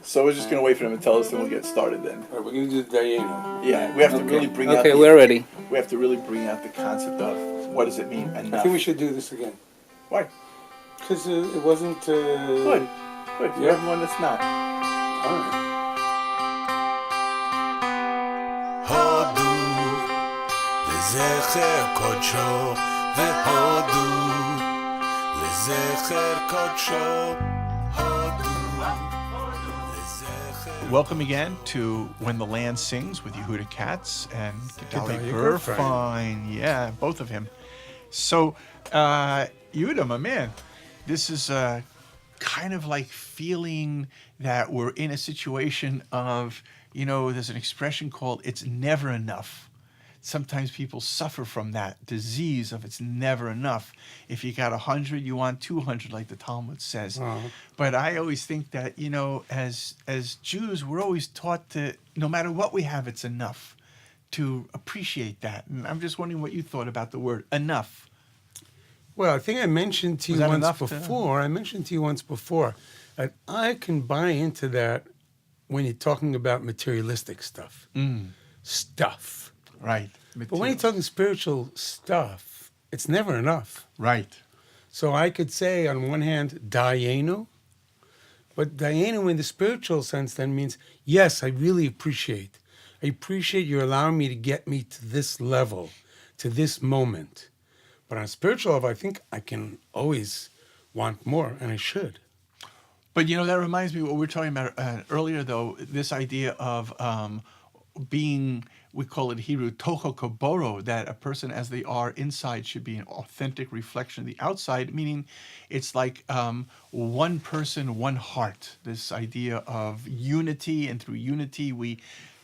So we're just going to wait for them to tell us, and we'll get started then. All right, we're going to do the Dayeinu. Yeah, we have to really bring out. Okay, we're ready. We have to really bring out the concept of what does it mean enough. I think we should do this again. Why? Because it wasn't... Good. You have one that's not. All right. הודו לזכר קודשו והודו לזכר קודשו הודו לזכר. Welcome again to When the Land Sings with Yehudah Katz and Dani Fine. Yeah, both of him. So, Yehudah, my man, this is kind of like feeling that we're in a situation of, you know, there's an expression called it's never enough. Sometimes people suffer from that disease of it's never enough. If you got 100, you want 200, like the Talmud says. But I always think that, you know, as Jews, we're always taught to, no matter what we have, it's enough, to appreciate that. And I'm just wondering what you thought about the word enough. Well, I think I mentioned to you once before that I can buy into that when you're talking about materialistic stuff. Stuff. Right. But when you're talking spiritual stuff, it's never enough. Right. So I could say, on one hand, Dayenu, but Dayenu in the spiritual sense then means, yes, I really appreciate. I appreciate you allowing me to get me to this level, to this moment. But on a spiritual level, I think I can always want more, and I should. But, you know, that reminds me of what we were talking about earlier, though, this idea of being, we call it Hebrew, toho koboro, that a person as they are inside should be an authentic reflection of the outside, meaning it's like one person, one heart, this idea of unity, and through unity we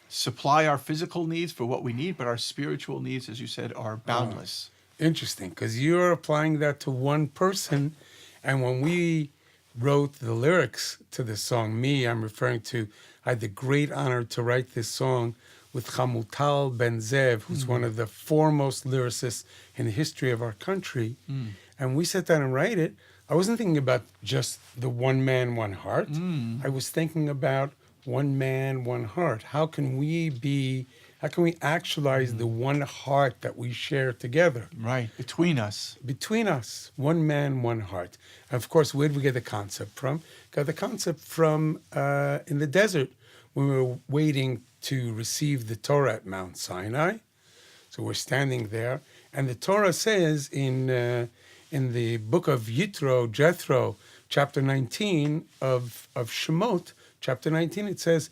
supply our physical needs for what we need, but our spiritual needs, as you said, are boundless. Interesting, because you're applying that to one person, and when we wrote the lyrics to this song, I'm referring to, I had the great honor to write this song with Chamutal Ben Zev, who's one of the foremost lyricists in the history of our country. And we sat down and write it. I wasn't thinking about just the one man, one heart. I was thinking about one man, one heart. How can we actualize the one heart that we share together? Right, between us. Between us, one man, one heart. And of course, where did we get the concept from? Got the concept from in the desert when we were waiting to receive the Torah at Mount Sinai. So we're standing there, and the Torah says in the book of Jethro, chapter 19 of Shemot, chapter 19, it says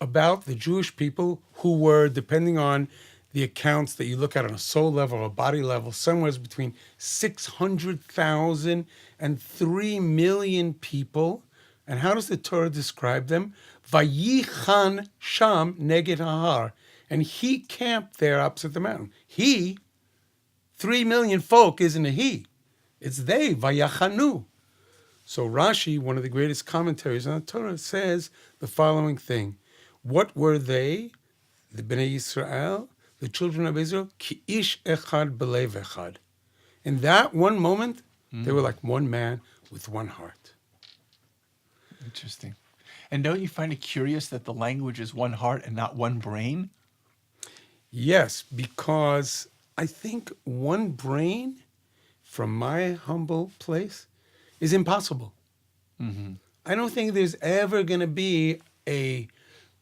about the Jewish people who were, depending on the accounts that you look at on a soul level or body level, somewhere between 600,000 and 3 million people. And how does the Torah describe them? Vayichan sham neged hahar. And he camped there opposite the mountain. He, 3 million folk, isn't a he. It's they, vayachanu. So Rashi, one of the greatest commentaries on the Torah, says the following thing. What were they, the Bnei Yisrael, the children of Israel? Ki ish echad belev echad. In that one moment, they were like one man with one heart. Interesting. And don't you find it curious that the language is one heart and not one brain? Yes, because I think one brain, from my humble place, is impossible. I don't think there's ever going to be a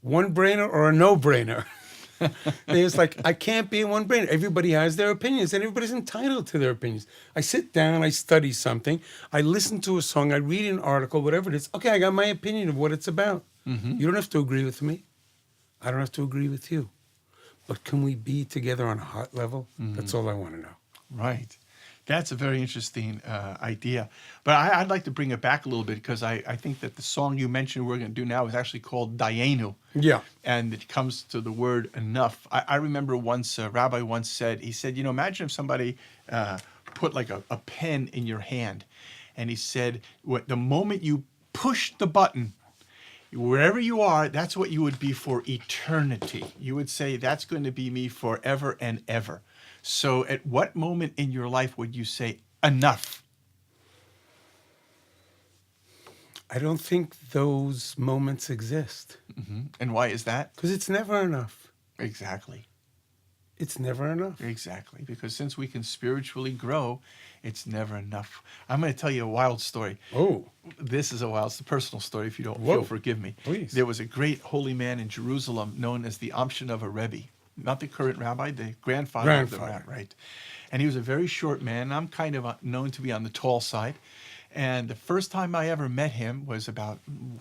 one-brainer or a no-brainer. There's like, I can't be a one-brainer. Everybody has their opinions, and everybody's entitled to their opinions. I sit down, I study something, I listen to a song, I read an article, whatever it is. Okay, I got my opinion of what it's about. You don't have to agree with me. I don't have to agree with you. But can we be together on a heart level? That's all I want to know. Right. That's a very interesting idea. But I'd like to bring it back a little bit because I think that the song you mentioned we're going to do now is actually called Dayenu. Yeah. And it comes to the word enough. I remember once, a rabbi once said, he said, you know, imagine if somebody put like a pen in your hand. And he said, the moment you push the button, wherever you are, that's what you would be for eternity. You would say, that's going to be me forever and ever. So at what moment in your life would you say, enough? I don't think those moments exist And why is that? because it's never enough. Exactly. It's never enough. Exactly. Because since we can spiritually grow, it's never enough. I'm going to tell you a wild story. Oh, This is it's a personal story, if you don't, if Whoa. you'll forgive me. Please. There was a great holy man in Jerusalem known as the Amshinova Rebbe. Not the current rabbi, the grandfather of the rabbi, right? And he was a very short man. I'm kind of known to be on the tall side. And the first time I ever met him was about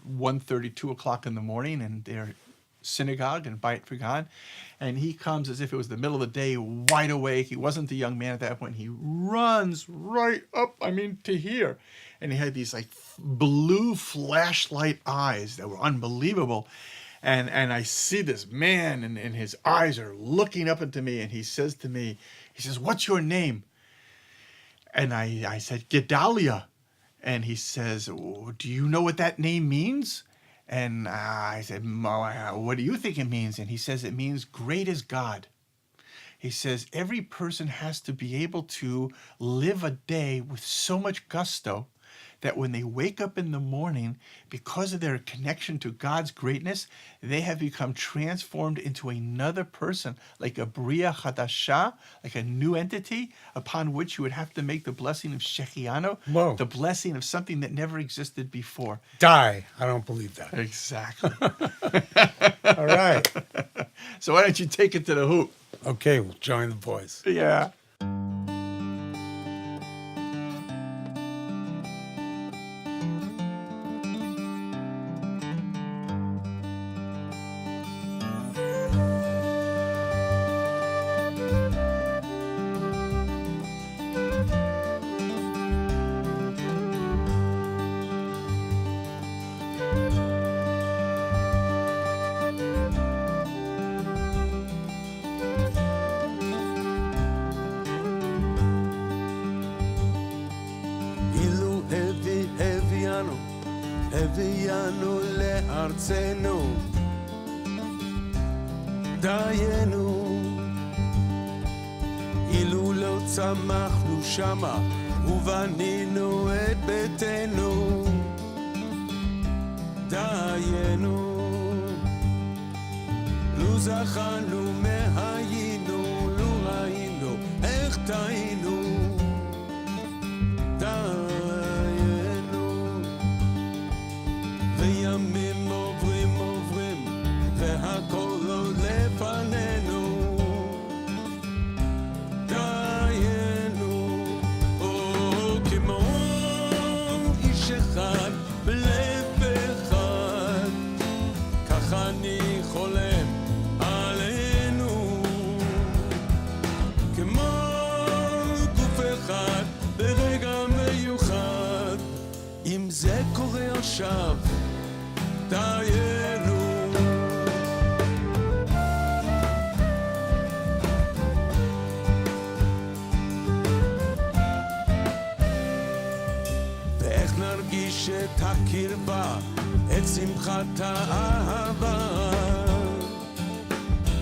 1:30, 2 o'clock in the morning in their synagogue in Beit Vegan. And he comes as if it was the middle of the day, wide awake. He wasn't a young man at that point. He runs right up, to here. And he had these like blue flashlight eyes that were unbelievable. And I see this man and his eyes are looking up into me. And he says to me, "What's your name?" And I said, "Gedalia." And he says, "Oh, do you know what that name means?" And I said, "What do you think it means?" And he says, "It means great is God." He says, every person has to be able to live a day with so much gusto that when they wake up in the morning, because of their connection to God's greatness, they have become transformed into another person, like a Bria Chadasha, like a new entity, upon which you would have to make the blessing of Shechiano, Whoa. the blessing of something that never existed before. Die. I don't believe that. Exactly. All right. So why don't you take it to the hoop? Okay, we'll join the boys. Yeah. הביאנו לארצנו, דיינו, אילו לא צמחנו שמה ובנינו את ביתנו, דיינו, לו זכרנו מהיינו, לו ראינו איך טעינו, וימים עוברים והכל לא לפנינו, דיינו, כמו איש אחד בלב אחד, ככה אני חולם עלינו, כמו גוף אחד ברגע מיוחד. אם זה קורה עכשיו, דיינו, ואיך נרגיש את הקרבה, את שמחת האהבה,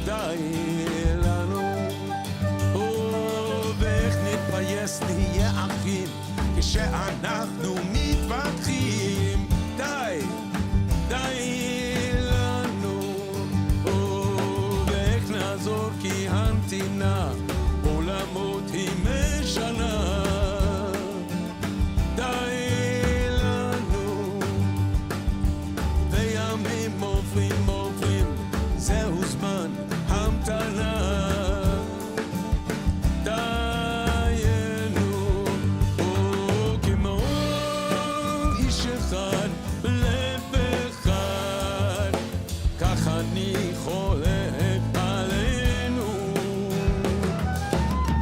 די לנו, ואיך נתפייס נהיה אחים כשאנחנו מתווכחים, די לנו, ואיך נעזור כי המתינה עולמות היא משנה, די לנו, וימים עוברים, זהו זמן המתנה, דיינו, כמו איש אחד בלב אחד, כך אני חולם עלינו,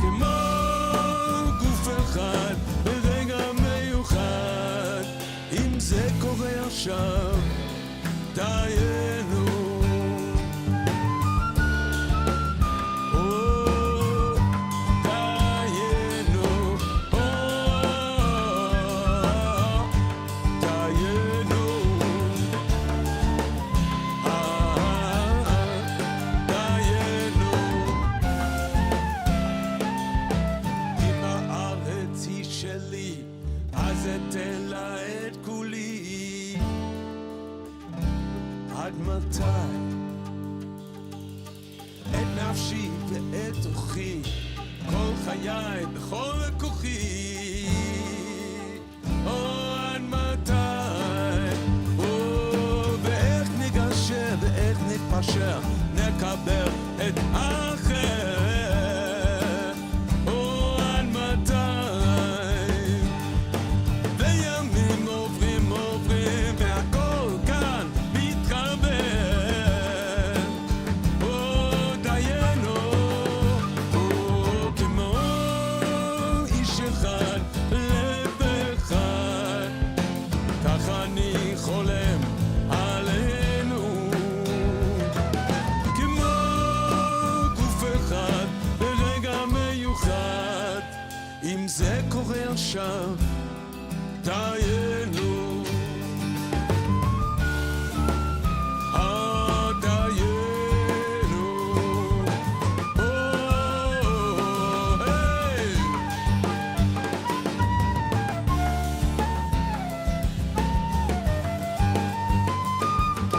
כמו גוף אחד ברגע מיוחד. אם זה קורה עכשיו, דיינו, דיינו, דיינו, דיינו, אם הארץ היא שלי, אז אתן לה את כולי, עד מתי את נפשי ואת רוחי כל חיי בכל כוחי עד מתי ואיך ניגשר ואיך נתפשר נקבל את האחר עד מתי וימים עוברים והכל כאן מתחרבן דיינו כמו איש אחד לב אחד כך אני חולם עלינו כמו גוף אחד ברגע מיוחד אם זה קורה עכשיו דיינו דיינו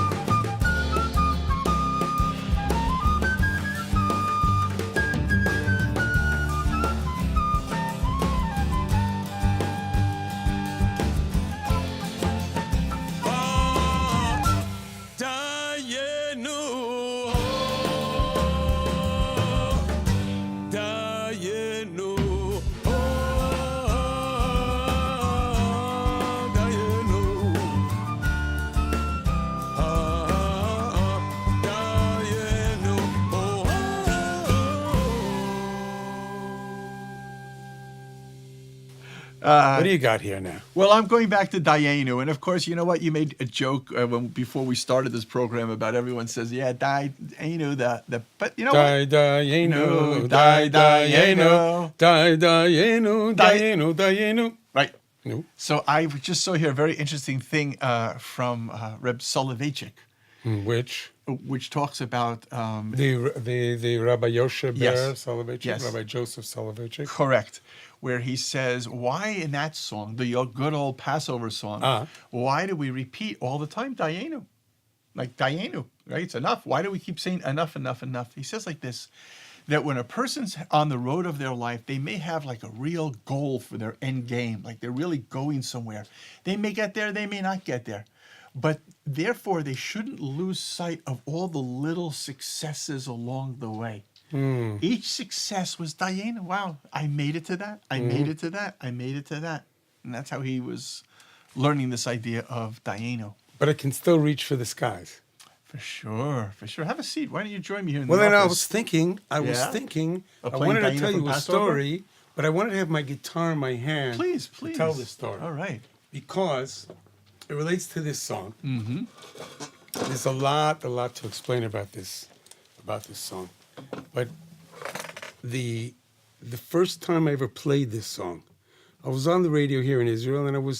היי Dayenu Dayenu Dayenu Dayenu What do you got here now? Well, I'm going back to Dayenu, and of course, you know what? You made a joke before we started this program about everyone says, "Yeah, Dayenu." But you know what? Dayenu, Dayenu, Dayenu, Dayenu, Dayenu. Right. No. So I just saw here a very interesting thing from Reb Soloveitchik, which talks about The Rabbi Yoshe Ber Yes. Soloveitchik, Yes. Rabbi Joseph Soloveitchik. correct, where he says, "Why in that song, the good old Passover song, why do we repeat all the time Dayenu, like Dayenu? Right? It's enough. Why do we keep saying enough, enough, enough?" He says like this. That when a person's on the road of their life, they may have like a real goal for their end game, like they're really going somewhere. They may get there, they may not get there. But therefore, they shouldn't lose sight of all the little successes along the way. Each success was Dayenu. Wow, I made it to that. I made it to that. I made it to that. And that's how he was learning this idea of Dayenu. But it can still reach for the skies. For sure, for sure. Have a seat. Why don't you join me here in Well, the then I office? was thinking, Of I playing wanted to Dayenu tell from you a Passover? story, but I wanted to have my guitar in my hand Please, to please. tell this story. All right. Because it relates to this song. Mm-hmm. There's a lot to explain about this song. But the first time I ever played this song, I was on the radio here in Israel, and I was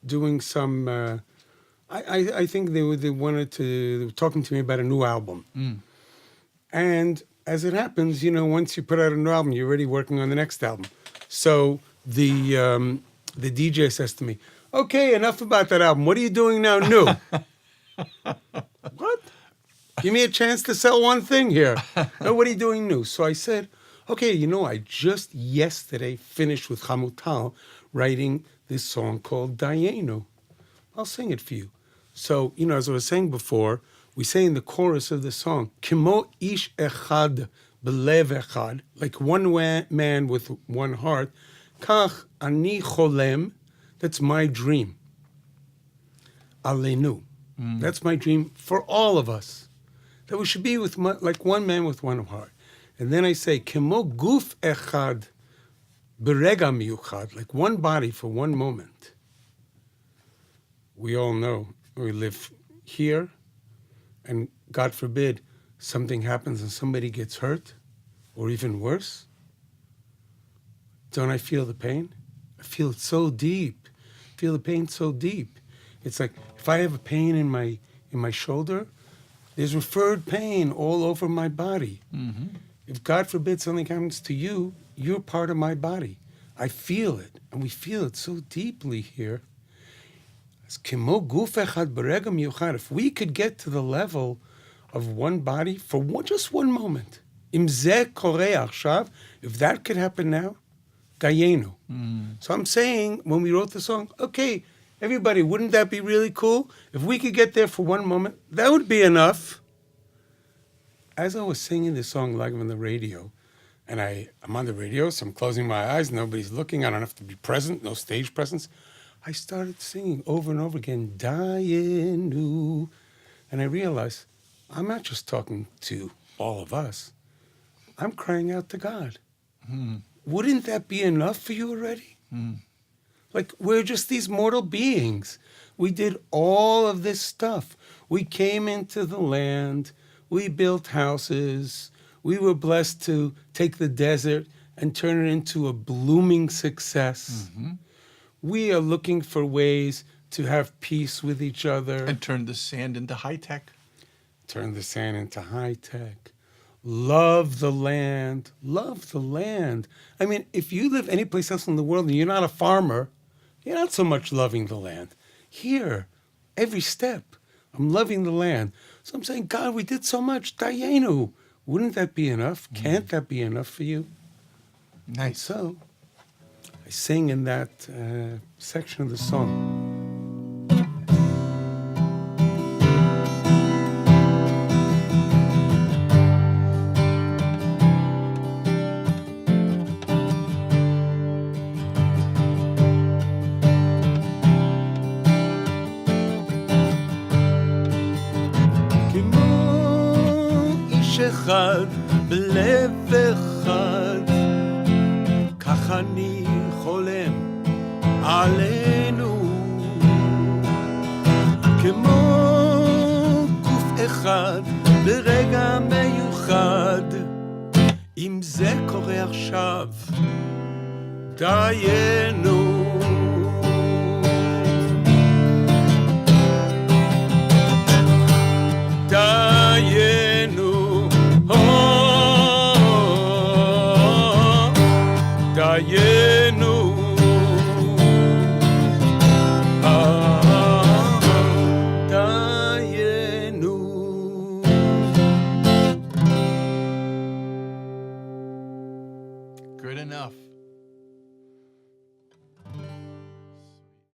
doing some. I think they were talking to me about a new album. And as it happens, once you put out a new album, you're already working on the next album. So the DJ says to me, "Okay, enough about that album. What are you doing now new?" What? Give me a chance to sell one thing here. No, what are you doing new? So I said, "Okay, I just yesterday finished with Chamutal writing this song called Dayenu. I'll sing it for you." So, as I was saying before, we say in the chorus of the song, Kimo ish echad belev echad, like one man with one heart, kach ani cholem, that's my dream. Alenu, that's my dream for all of us, that we should be like one man with one heart. And then I say, Kimo guf echad berega miyuchad, like one body for one moment. We all know we live here, and God forbid something happens and somebody gets hurt, or even worse. Don't I feel the pain? I feel it so deep. I feel the pain so deep. It's like if I have a pain in my shoulder, there's referred pain all over my body. Mm-hmm. If God forbid something happens to you, you're part of my body. I feel it, and we feel it so deeply here. אז כמו גוף אחד ברגע מיוחד, if we could get to the level of one body for just one moment, אם זה קורה עכשיו, if that could happen now, Dayenu. So I'm saying, when we wrote the song, okay, everybody, wouldn't that be really cool? If we could get there for one moment, that would be enough. As I was singing this song live on the radio, and I'm on the radio, so I'm closing my eyes, nobody's looking, I don't have to be present, no stage presence. I started singing over and over again, Dayenu. And I realized, I'm not just talking to all of us. I'm crying out to God. Wouldn't that be enough for you already? Like, we're just these mortal beings. We did all of this stuff. We came into the land. We built houses. We were blessed to take the desert and turn it into a blooming success. We are looking for ways to have peace with each other. And turn the sand into high tech. Turn the sand into high tech. Love the land. Love the land. I mean, if you live any place else in the world and you're not a farmer, you're not so much loving the land. Here, every step, I'm loving the land. So I'm saying, God, we did so much. Dayenu. Wouldn't that be enough? Can't that be enough for you? Nice. So I sing in that section of the song. אחד בלב אחד, כך אני חולם עלינו, כמו גוף אחד ברגע מיוחד, אם זה קורה עכשיו, דיינו.